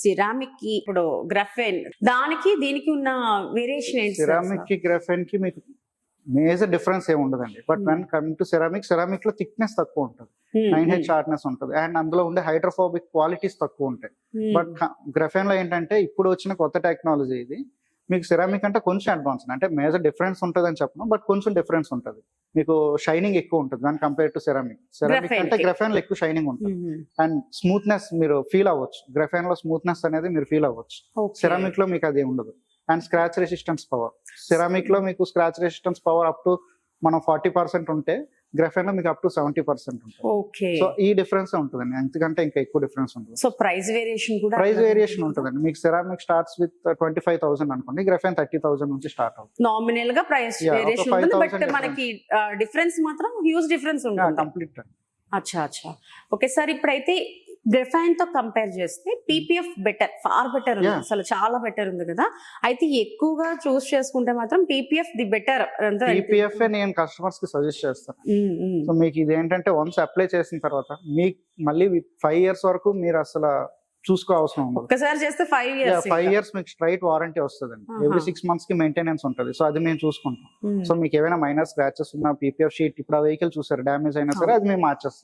Ceramic కి ఇప్పుడు graphene దానికి దీనికి ఉన్న వేరియేషన్ ఏంటి సార్ సిరామిక్ కి గ్రాఫైన్ కి మీకు మేజర్ డిఫరెన్స్ ఏమి ఉండదండి. But when coming to ceramic లో థిక్నెస్ తక్కువ ఉంటుంది, 9H షార్ప్నెస్ ఉంటుంది, అండ్ అందులో ఉండే హైడ్రోఫోబిక్ క్వాలిటీస్ తక్కువ ఉంటాయి. బట్ గ్రఫైన్ లో ఏంటంటే ఇప్పుడు వచ్చిన కొత్త టెక్నాలజీ ఇది. మీకు సిరామిక్ అంటే కొంచెం అడ్వాన్స్, అంటే మేజర్ డిఫరెన్స్ ఉంటుంది అని చెప్పను, బట్ కొంచెం డిఫరెన్స్ ఉంటుంది. మీకు షైనింగ్ ఎక్కువ ఉంటుంది దాని కంపేర్ టు సిరామిక్ అంటే గ్రఫైన్ లో ఎక్కువ షైనింగ్ ఉంటుంది, అండ్ స్మూత్నెస్ మీరు ఫీల్ అవ్వచ్చు. గ్రఫైన్ లో స్మూత్నెస్ అనేది మీరు ఫీల్ అవ్వచ్చు, సిరామిక్ లో మీకు అది ఉండదు. And scratch resistance power, ceramic లో మీకు scratch resistance power up to మనం 40% ఉంటే గ్రఫైన్ లో మీకు అప్ టు 70% ఉంటుంది. సో ఈ డిఫరెన్స్ ఉంటుందండి, అంతకంటే ఇంకా ఎక్కువ డిఫరెన్స్ ఉంటుంది. సో ప్రైస్ వేరియేషన్ ఉంటుందండి. మీకు సిరామిక్ స్టార్ట్స్ విత్ 25,000 అనుకోండి, గ్రఫైన్ 30,000 నుంచి స్టార్ట్ అవుతుంది. నామినల్ గా ప్రైస్ వేరియేషన్ ఉంటుంది, బట్ మనకి డిఫరెన్స్ మాత్రం హ్యూజ్ డిఫరెన్స్ ఉంటుంది కంప్లీట్. అచ్చా. ఓకే సార్, ఇప్పుడైతే గ్రఫైన్ తో కంపేర్ చేస్తే పీపీఎఫ్ ఫార్ బెటర్ ఉంది, అసలు చాలా బెటర్ ఉంది కదా. అయితే ఎక్కువగా చూస్ చేసుకుంటే మాత్రం పీపీఎఫ్ ది బెటర్. పీపీఎఫ్ నేను కస్టమర్స్ కి సజెస్ట్ చేస్తాను. సో మీకు ఇది ఏంటంటే వన్స్ అప్లై చేసిన తర్వాత మీకు మళ్ళీ 5 years వరకు మీరు అసలు చూసుకో అవసరం ఉండదు. ఒకసారి చేస్తే 5 years మీకు స్ట్రైట్ వారంటీ వస్తుందండి. ఎవ్రీ 6 months కి మెయింటెనెన్స్ ఉంటుంది. సో అది మేము చూసుకుంటాం. సో మీకు ఏమైనా మైనర్ స్క్రాచెస్ ఉన్న పీపీఎఫ్ షీట్, ఇప్పుడు ఆ వెహికల్ చూసారు డ్యామేజ్ అయినా సరే అది మేము మార్చేస్తాం.